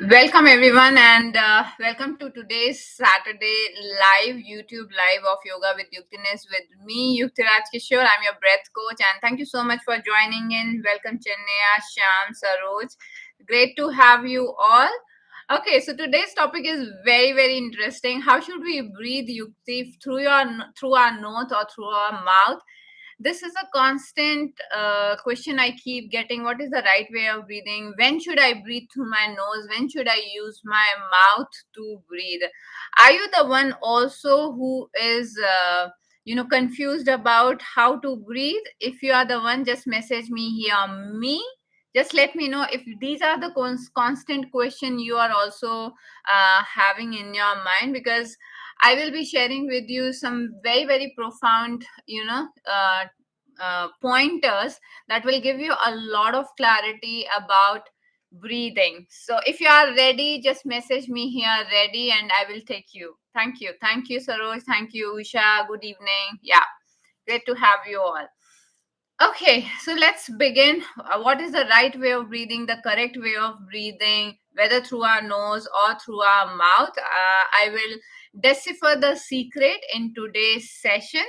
Welcome everyone and welcome to today's Saturday live YouTube live of Yoga with Yuktines with me, Yuktiraj Kishore. I'm your breath coach and thank you so much for joining in. Welcome Chennaya, Sham, Saroj. Great to have you all. Okay, so today's topic is very interesting. How should we breathe Yukti through our nose or through our mouth? This is a constant question I keep getting. What is the right way of breathing? When should I breathe through my nose? When should I use my mouth to breathe? Are you the one also who is confused about how to breathe? If you are the one, just message me here. Just let me know if these are the constant question you are also having in your mind, because I will be sharing with you some very profound, pointers that will give you a lot of clarity about breathing. So if you are ready, just message me here, ready, and I will take you. Thank you, Saroj. Thank you, Usha. Good evening. Yeah, great to have you all. Okay, so let's begin. What is the right way of breathing, the correct way of breathing, whether through our nose or through our mouth? I will decipher the secret in today's session.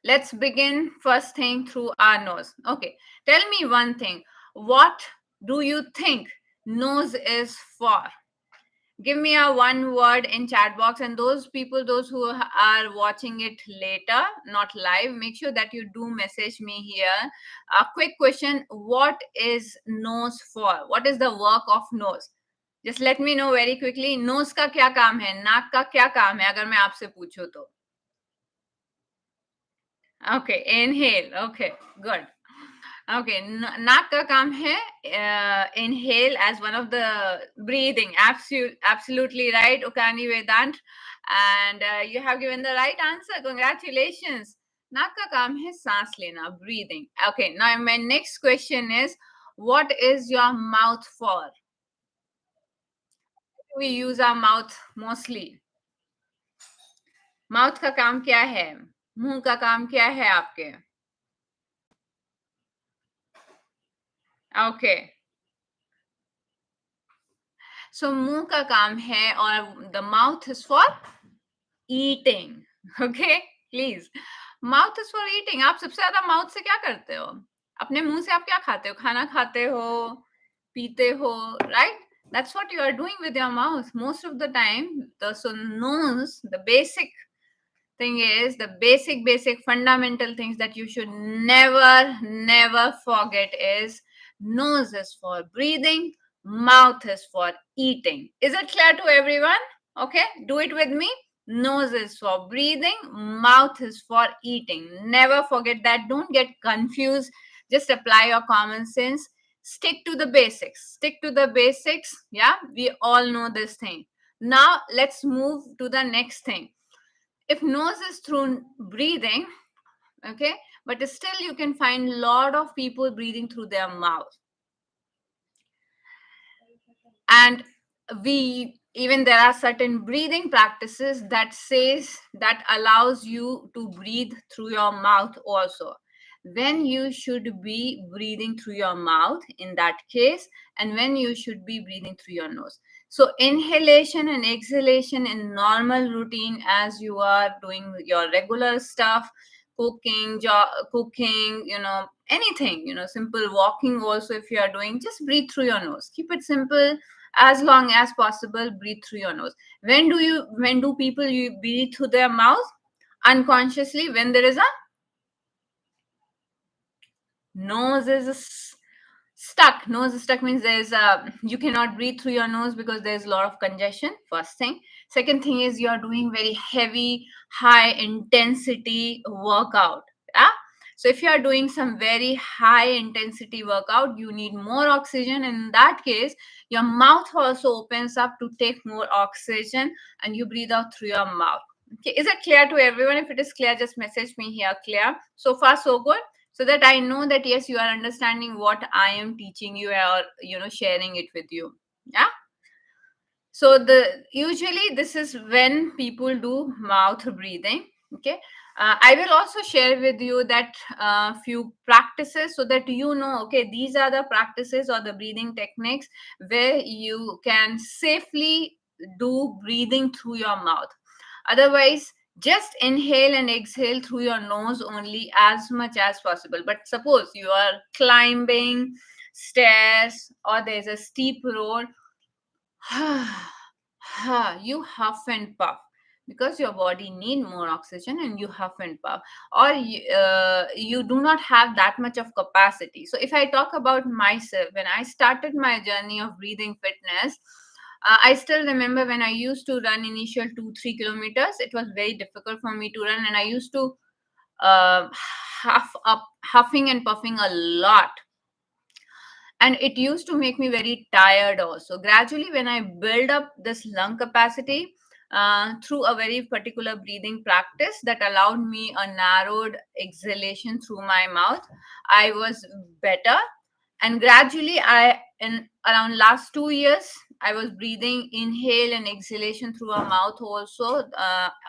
Let's begin first thing through our nose. Okay, tell me one thing. What do you think nose is for? Give me a one word in chat box, and those people, those who are watching it later, not live, make sure that you do message me here. A quick question: what is nose for? What is the work of nose? Just let me know very quickly. Nose का क्या काम है? नाक का क्या काम है? अगर मैं आपसे पूछूं तो. Okay, inhale. Okay, good. Okay, नाक का काम है inhale as one of the breathing. Absolutely right, Ukani Vedant, and you have given the right answer. Congratulations. नाक का काम है सांस लेना, breathing. Okay, now my next question is, what is your mouth for? We use our mouth mostly. Mouth का काम क्या है? मुंह का काम क्या है आपके? Okay. So मुंह का काम है और the mouth is for eating. Okay, please. Mouth is for eating. आप सबसे ज्यादा माउथ से क्या करते हो? अपने मुंह से आप क्या खाते हो? खाना खाते हो, पीते हो, right? That's what you are doing with your mouth most of the time. So nose, the basic thing is, the basic fundamental things that you should never forget is, nose is for breathing, mouth is for eating. Is it clear to everyone? Okay, do it with me. Nose is for breathing, mouth is for eating. Never forget that. Don't get confused. Just apply your common sense. Stick to the basics. Yeah, we all know this thing. Now let's move to the next thing. If nose is through breathing, okay, but still you can find a lot of people breathing through their mouth. And there are certain breathing practices that allows you to breathe through your mouth also. When you should be breathing through your mouth in that case, and when you should be breathing through your nose. So inhalation and exhalation in normal routine, as you are doing your regular stuff, cooking, anything, simple walking also, if you are doing, just breathe through your nose. Keep it simple. As long as possible, breathe through your nose. When do people you breathe through their mouth? Unconsciously, when there is a nose is stuck. Nose is stuck means you cannot breathe through your nose because there's a lot of congestion. First thing. Second thing is, you are doing very heavy, high intensity workout. Yeah. So if you are doing some very high intensity workout, you need more oxygen. In that case, your mouth also opens up to take more oxygen, and you breathe out through your mouth. Okay, is it clear to everyone? If it is clear, just message me here. Clear? So far, so good. So that I know that yes, you are understanding what I am teaching you, or sharing it with you. Yeah. So usually this is when people do mouth breathing. Okay. I will also share with you that few practices so that you know, okay, these are the practices or the breathing techniques where you can safely do breathing through your mouth. Otherwise, just inhale and exhale through your nose only as much as possible. But suppose you are climbing stairs or there's a steep road, you huff and puff because your body need more oxygen and you huff and puff, or you do not have that much of capacity. So if I talk about myself, when I started my journey of breathing fitness, I still remember when I used to run initial 2 3 kilometers, it was very difficult for me to run, and I used to huff up, huffing and puffing a lot, and it used to make me very tired also. Gradually, when I build up this lung capacity through a very particular breathing practice that allowed me a narrowed exhalation through my mouth, I was better. And gradually, I in around last 2 years, I was breathing inhale and exhalation through a mouth also,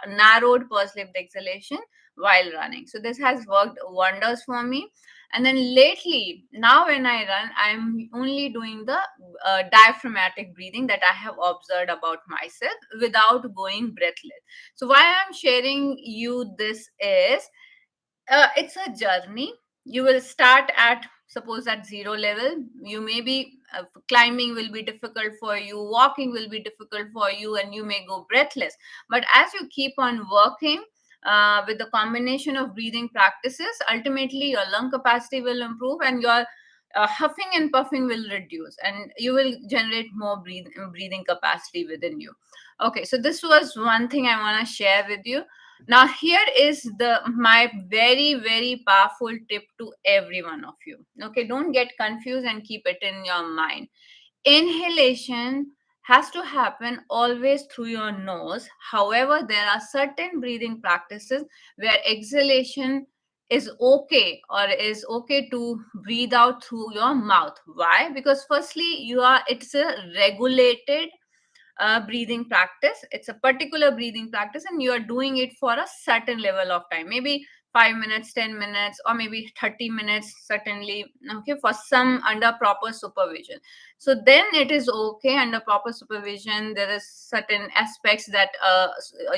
narrowed pursed lipped exhalation while running. So this has worked wonders for me. And then lately, now when I run, I'm only doing the diaphragmatic breathing that I have observed about myself without going breathless. So why I'm sharing you this is, it's a journey. You will start at, suppose, at zero level. You may be climbing will be difficult for you, walking will be difficult for you, and you may go breathless. But as you keep on working with the combination of breathing practices, ultimately your lung capacity will improve and your huffing and puffing will reduce, and you will generate more breathing capacity within you. Okay, so this was one thing I want to share with you. Now here is the my very very powerful tip to every one of you. Okay, don't get confused and keep it in your mind. Inhalation has to happen always through your nose. However, there are certain breathing practices where exhalation is okay, or is okay to breathe out through your mouth. Why? Because firstly, it's a regulated breathing practice. It's a particular breathing practice, and you are doing it for a certain level of time, maybe 5 minutes, 10 minutes, or maybe 30 minutes, certainly. Okay, for some under proper supervision. So then it is okay under proper supervision. There is certain aspects that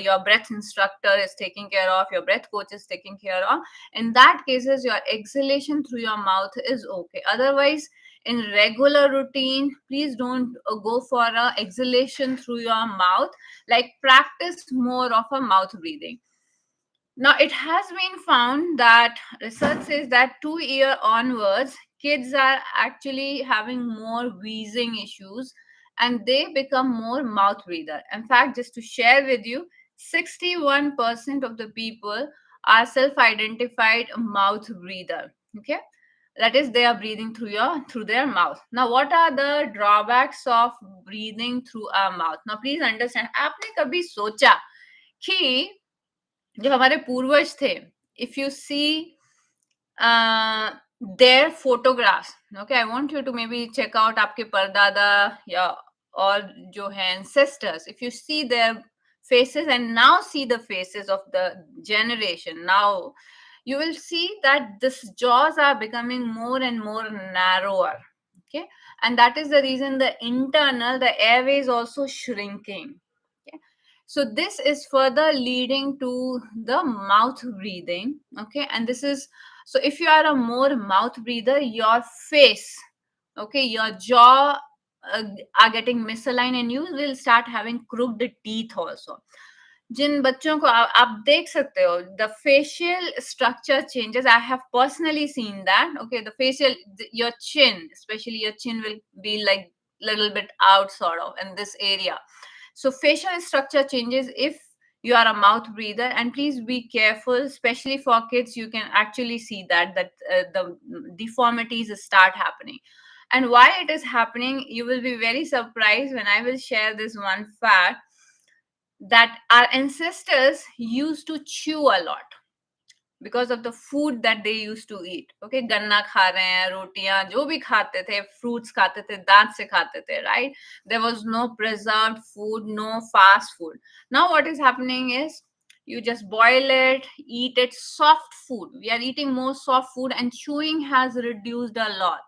your breath instructor is taking care of, your breath coach is taking care of. In that cases, your exhalation through your mouth is okay. Otherwise, in regular routine, please don't go for a exhalation through your mouth. Like, practice more of a mouth breathing. Now it has been found that research says that 2 year onwards, kids are actually having more wheezing issues and they become more mouth breather. In fact, just to share with you, 61% of the people are self-identified mouth breather. Okay, that is, they are breathing through their mouth. Now what are the drawbacks of breathing through our mouth? Now please understand, आपने कभी सोचा कि जो हमारे पूर्वज थे, if you see their photographs, okay, I want you to maybe check out आपके परदादा या और जो हैं ancestors, if you see their faces and now see the faces of the generation now, you will see that this jaws are becoming more and more narrower. Okay, and that is the reason the airway is also shrinking. Okay, so this is further leading to the mouth breathing. Okay, and this is, so if you are a more mouth breather, your face, okay, your jaw uh, are getting misaligned and you will start having crooked teeth also. जिन बच्चों को आप देख सकते हो, the facial structure changes. I have personally seen that. Okay, the facial, your chin, especially your chin will be like little bit out sort of in this area. So facial structure changes if you are a mouth breather, and please be careful, especially for kids. You can actually see that the deformities start happening. And why it is happening, you will be very surprised when I will share this one fact, that our ancestors used to chew a lot because of the food that they used to eat. Okay, गन्ना खा रहे हैं, रोटियां जो भी खाते थे, fruits खाते थे, दांत से खाते थे, right? There was no preserved food, no fast food. Now what is happening is, You just boil it, eat it. Soft food, we are eating more soft food, and chewing has reduced a lot.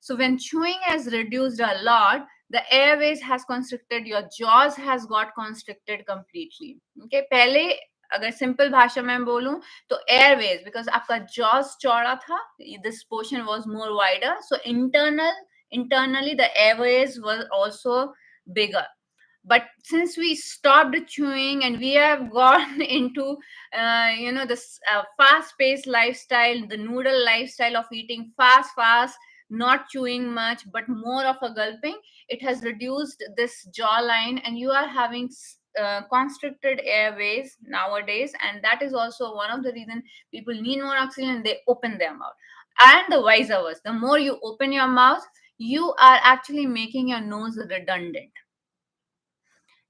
So when chewing has reduced a lot, the airways has constricted, your jaws has got constricted completely. Okay, पहले अगर simple भाषा में बोलूं तो Airways, because आपका Jos चौड़ा था, this portion was more wider, so internally the airways were also bigger. But since we stopped chewing and we have gone into this fast paced lifestyle, the noodle lifestyle of eating fast, not chewing much but more of a gulping, it has reduced this jawline, and you are having constricted airways nowadays. And that is also one of the reasons people need more oxygen, they open their mouth. And the vice versa, the more you open your mouth, you are actually making your nose redundant.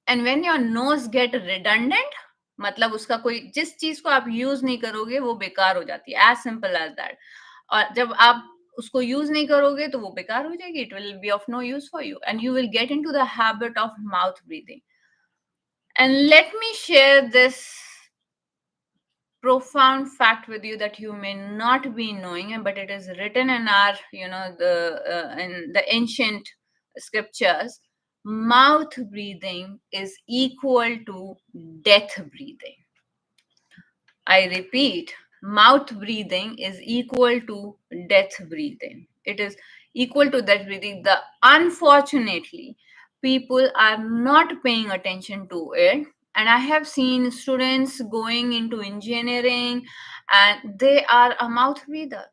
And when your nose get redundant, मतलब उसका कोई, जिस चीज को आप use नहीं करोगे वो बेकार हो जाती है, एज सिंपल एज दैट। और जब आप उसको यूज नहीं करोगे तो वो बेकार हो जाएगी, it will be of no use for you, and you will get into the habit of mouth breathing. And let me share this profound fact with you that you may not be knowing, but it is written in our in the ancient scriptures. Mouth breathing is equal to death breathing. I repeat, mouth breathing is equal to death breathing. It is equal to death breathing. The unfortunately, people are not paying attention to it. And I have seen students going into engineering, and they are a mouth breather.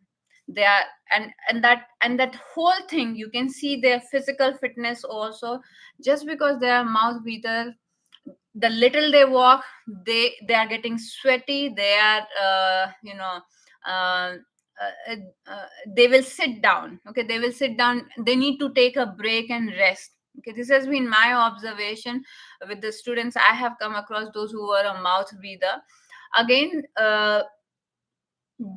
They are, and that whole thing, you can see their physical fitness also, just because they are mouth breather. The little they walk, they are getting sweaty, they are uh, uh, uh, they will sit down. Okay, they will sit down, they need to take a break and rest. Okay, this has been my observation with the students I have come across, those who are a mouth breather. Again,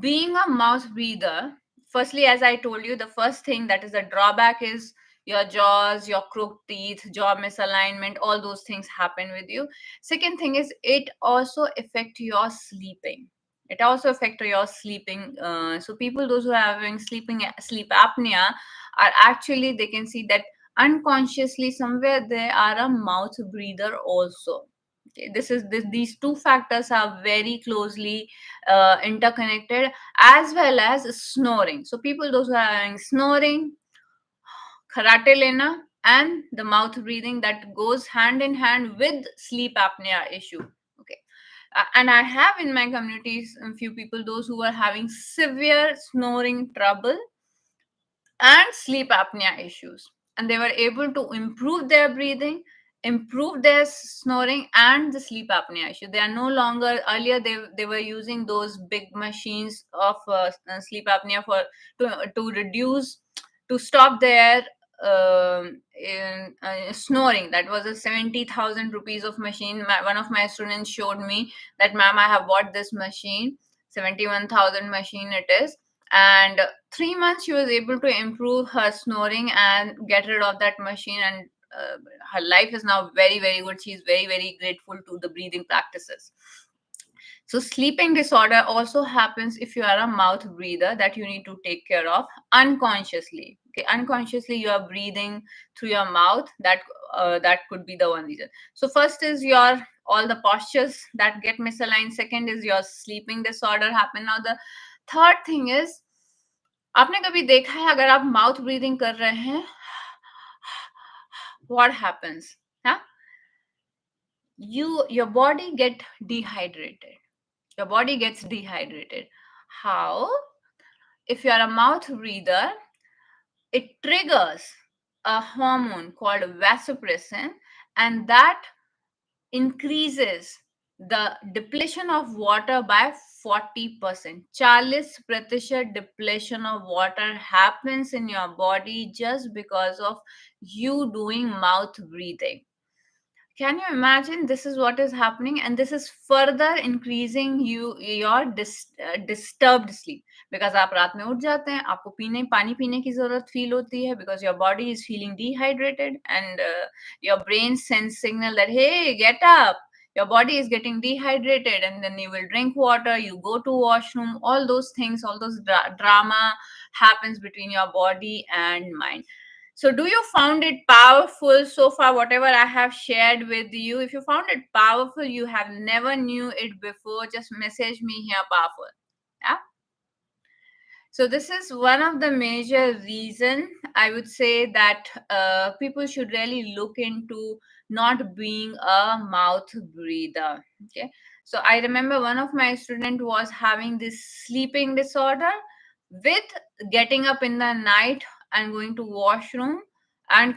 being a mouth breather, firstly, as I told you, the first thing that is a drawback is your jaws, your crooked teeth, jaw misalignment, all those things happen with you. Second thing is it also affect your sleeping. It also affect your sleeping. So people, those who are having sleep apnea, are actually, they can see that unconsciously somewhere they are a mouth breather also. Okay, these two factors are very closely interconnected, as well as snoring. So people, those who are having snoring, karate lena, and the mouth breathing, that goes hand in hand with sleep apnea issue. Okay. And I have in my communities a few people, those who are having severe snoring trouble and sleep apnea issues, and they were able to improve their breathing, improve their snoring, and the sleep apnea issue. They are no longer, earlier they were using those big machines of sleep apnea for to reduce, to stop their snoring. That was a 70,000 rupees of machine. One of my students showed me that, ma'am, I have bought this machine, 71,000 machine it is. And 3 months she was able to improve her snoring and get rid of that machine, and her life is now very, very good. She's very, very grateful to the breathing practices. So sleeping disorder also happens if you are a mouth breather, that you need to take care of unconsciously. Okay, unconsciously you are breathing through your mouth. That could be the one reason. So first is your, all the postures that get misaligned. Second is your sleeping disorder happen. Now the third thing is, आपने कभी देखा है अगर आप mouth breathing कर रहे हैं, what happens? Huh? Your body get dehydrated. Your body gets dehydrated. How? If you are a mouth breather, it triggers a hormone called vasopressin, and that increases the depletion of water by 40%. 40% depletion of water happens in your body just because of you doing mouth breathing. Can you imagine? This is what is happening, and this is further increasing your disturbed sleep, because आप रात में उठ जाते हैं, आपको पानी पीने की जरूरत फील होती है, because your body is feeling dehydrated, and your brain sends signal that, hey, get up, your body is getting dehydrated, and then you will drink water, you go to washroom, all those things, all those drama happens between your body and mind. So do you found it powerful so far, whatever I have shared with you? If you found it powerful, you have never knew it before, just message me here powerful. Yeah. So this is one of the major reason I would say that people should really look into not being a mouth breather. Okay. So I remember one of my student was having this sleeping disorder with getting up in the night and going to washroom, and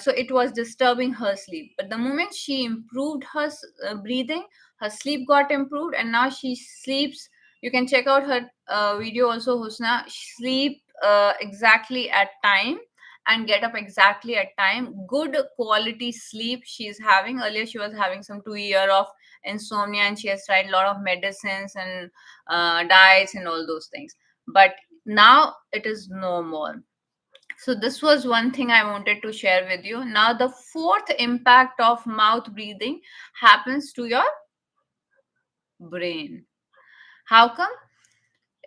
so it was disturbing her sleep. But the moment she improved her breathing, her sleep got improved, and now she sleeps. You can check out her video also, Husna. Sleep exactly at time and get up exactly at time. Good quality sleep she's having. Earlier she was having some 2 year of insomnia, and she has tried a lot of medicines and diets and all those things, but now it is no more. So this was one thing I wanted to share with you. Now the fourth impact of mouth breathing happens to your brain. How come?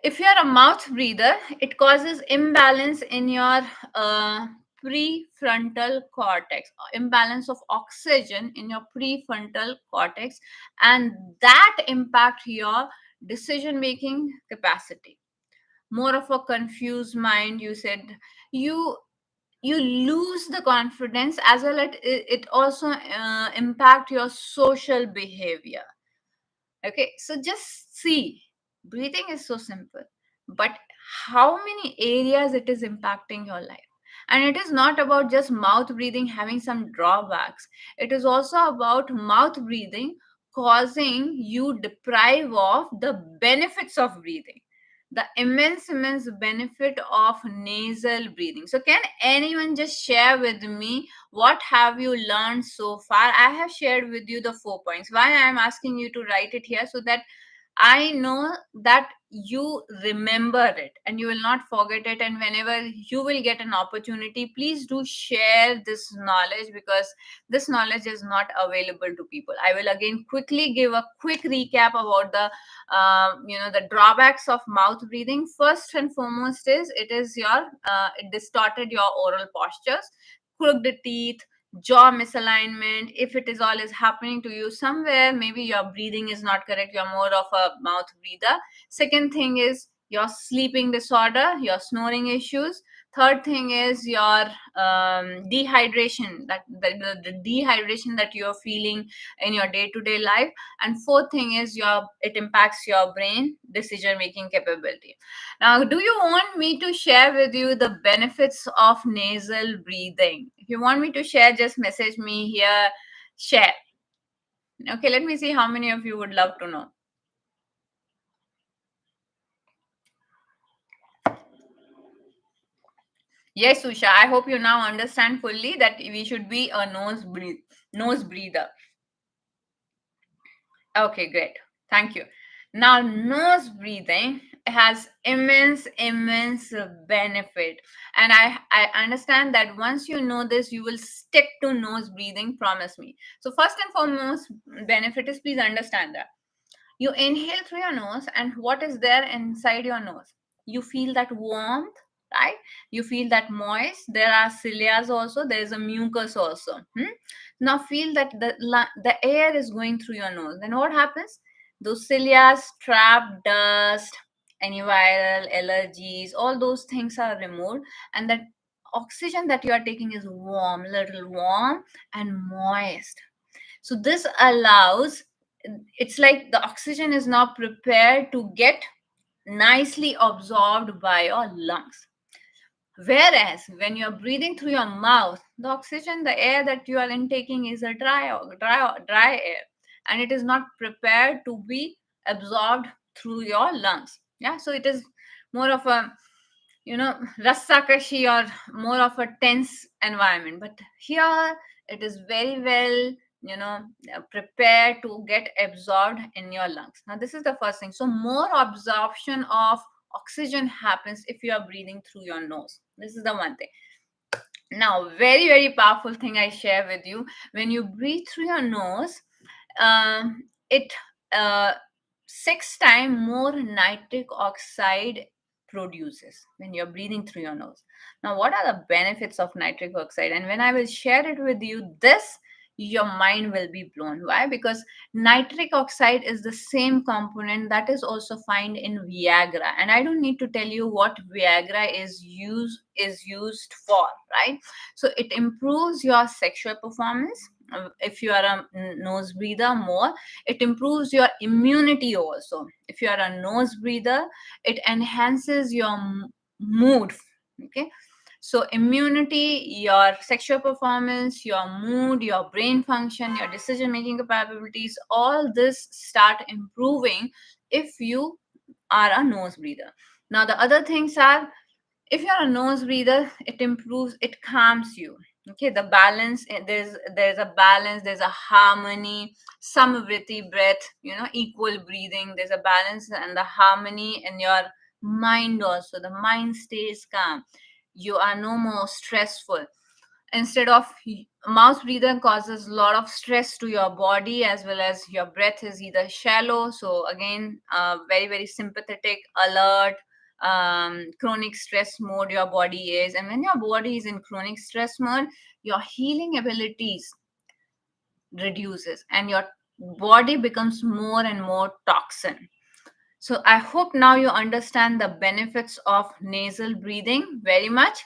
If you're a mouth breather, it causes imbalance in your uh, prefrontal cortex, imbalance of oxygen in your prefrontal cortex, and that impact your decision making capacity. More of a confused mind, you said. You you lose the confidence, as well as it also impact your social behavior. Okay, so just see, breathing is so simple, but how many areas it is impacting your life. And it is not about just mouth breathing having some drawbacks, it is also about mouth breathing causing you deprive of the benefits of breathing, the immense benefit of nasal breathing. So can anyone just share with me what have you learned so far? I have shared with you the 4 points. Why I am asking you to write it here? So that I know that you remember it and you will not forget it. And whenever you will get an opportunity, please do share this knowledge, because this knowledge is not available to people. I will again quickly give a quick recap about the drawbacks of mouth breathing. First and foremost is it distorted your oral postures, crooked teeth, jaw misalignment. If it is all is happening to you somewhere, maybe your breathing is not correct, you're more of a mouth breather. Second thing is your sleeping disorder, your snoring issues. Third thing is your dehydration, that the dehydration that you're feeling in your day-to-day life. And fourth thing is it impacts your brain decision making capability. Now, do you want me to share with you the benefits of nasal breathing? If you want me to share, just message me here. Share. Okay, let me see how many of you would love to know. Yes, Usha, I hope you now understand fully that we should be a nose breather. Okay, great. Thank you. Now, nose breathing has immense benefit. And I understand that once you know this, you will stick to nose breathing, promise me. So first and foremost benefit is, please understand that. You inhale through your nose, and what is there inside your nose? You feel that warmth, right? You feel that moist. There are cilias also, there is a mucus also. Now feel that the air is going through your nose. Then what happens? Those cilia trap dust, any viral allergies, all those things are removed, and that oxygen that you are taking is warm, little warm and moist. So this allows, it's like the oxygen is now prepared to get nicely absorbed by your lungs. Whereas when you're breathing through your mouth, the oxygen, the air that you are intaking is a dry air, and it is not prepared to be absorbed through your lungs. Yeah, so it is more of a rassakashi, or more of a tense environment. But here it is very well, prepared to get absorbed in your lungs. Now this is the first thing. So more absorption of oxygen happens if you are breathing through your nose. This is the one thing. Now, very powerful thing I share with you. When you breathe through your nose, it uh, 6 times more nitric oxide produces when you're breathing through your nose. Now, what are the benefits of nitric oxide? And when I will share it with you, this your mind will be blown. Why? Because nitric oxide is the same component that is also found in Viagra, and I don't need to tell you what Viagra is used for, right? So it improves your sexual performance. If you are a nose breather, more it improves your immunity also. If you are a nose breather, it enhances your mood. Okay, so immunity, your sexual performance, your mood, your brain function, your decision making capabilities, all this start improving if you are a nose breather. Now the other things are, if you're a nose breather, it improves, it calms you. Okay, the balance, there's a balance, there's a harmony, samavriti breath, equal breathing, there's a balance and the harmony in your mind also. The mind stays calm, you are no more stressful. Instead of mouth breather causes a lot of stress to your body, as well as your breath is either shallow, so again very very sympathetic, alert, chronic stress mode your body is. And when your body is in chronic stress mode, your healing abilities reduces and your body becomes more and more toxin. So I hope now you understand the benefits of nasal breathing very much.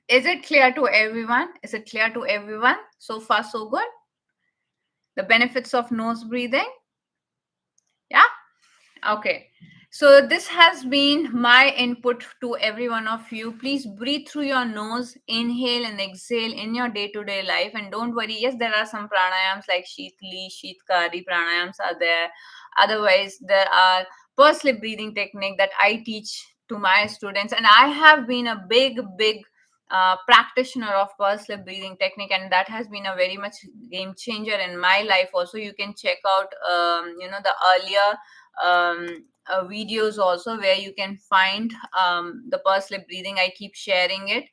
Is it clear to everyone? Is it clear to everyone? So far, so good. The benefits of nose breathing. Yeah. Okay. So this has been my input to every one of you. Please breathe through your nose, inhale and exhale in your day-to-day life. And don't worry, yes, there are some pranayams like Sheetli, Sheetkari pranayams are there. Otherwise, there are purse lip breathing technique that I teach to my students. And I have been a big practitioner of purse lip breathing technique, and that has been a very much game changer in my life. Also, you can check out, the earlier videos also, where you can find the purse lip breathing. I keep sharing it.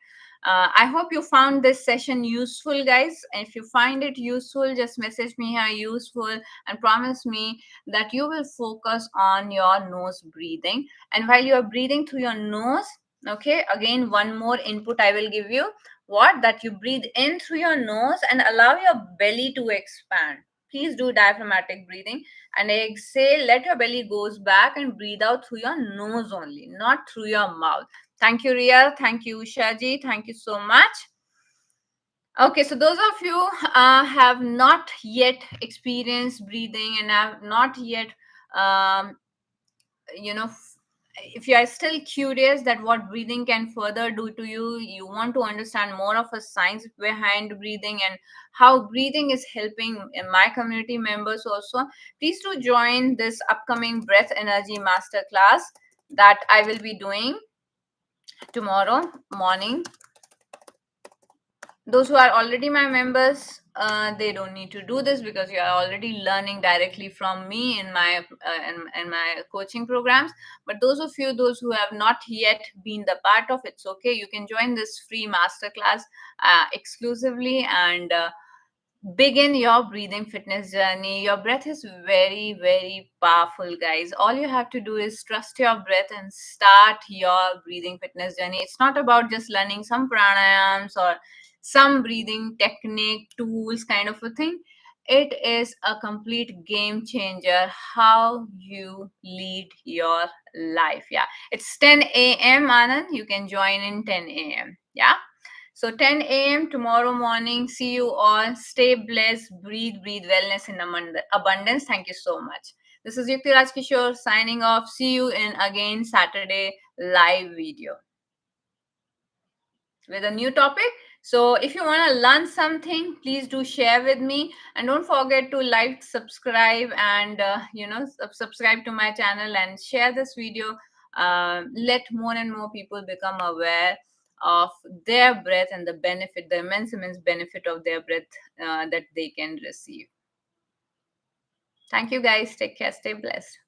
I hope you found this session useful, guys. If you find it useful, just message me here useful, and promise me that you will focus on your nose breathing. And while you are breathing through your nose, okay, again one more input I will give you. What? That you breathe in through your nose and allow your belly to expand. Please do diaphragmatic breathing. And exhale, let your belly goes back and breathe out through your nose only, not through your mouth. Thank you, Ria. Thank you, Usha ji. Thank you so much. Okay, so those of you have not yet experienced breathing and have not yet um, you know if you are still curious that what breathing can further do to you, you want to understand more of a science behind breathing and how breathing is helping in my community members also, please do join this upcoming breath energy master class that I will be doing tomorrow morning. Those who are already my members, they don't need to do this because you are already learning directly from me in my in my coaching programs. But those of you, those who have not yet been the part of, it's okay, you can join this free masterclass exclusively and begin your breathing fitness journey. Your breath is very, very powerful, guys. All you have to do is trust your breath and start your breathing fitness journey. It's not about just learning some pranayams or some breathing technique, tools, kind of a thing. It is a complete game changer how you lead your life. Yeah, it's 10 a.m. Anand. You can join in 10 a.m. Yeah. So 10 a.m. tomorrow morning. See you all. Stay blessed. Breathe wellness in abundance. Thank you so much. This is Yukti Raj Kishore signing off. See you in again Saturday live video with a new topic. So if you want to learn something, please do share with me, and don't forget to like, subscribe, and subscribe to my channel and share this video. Let more and more people become aware of their breath and the benefit, the immense benefit of their breath that they can receive. Thank you, guys. Take care. Stay blessed.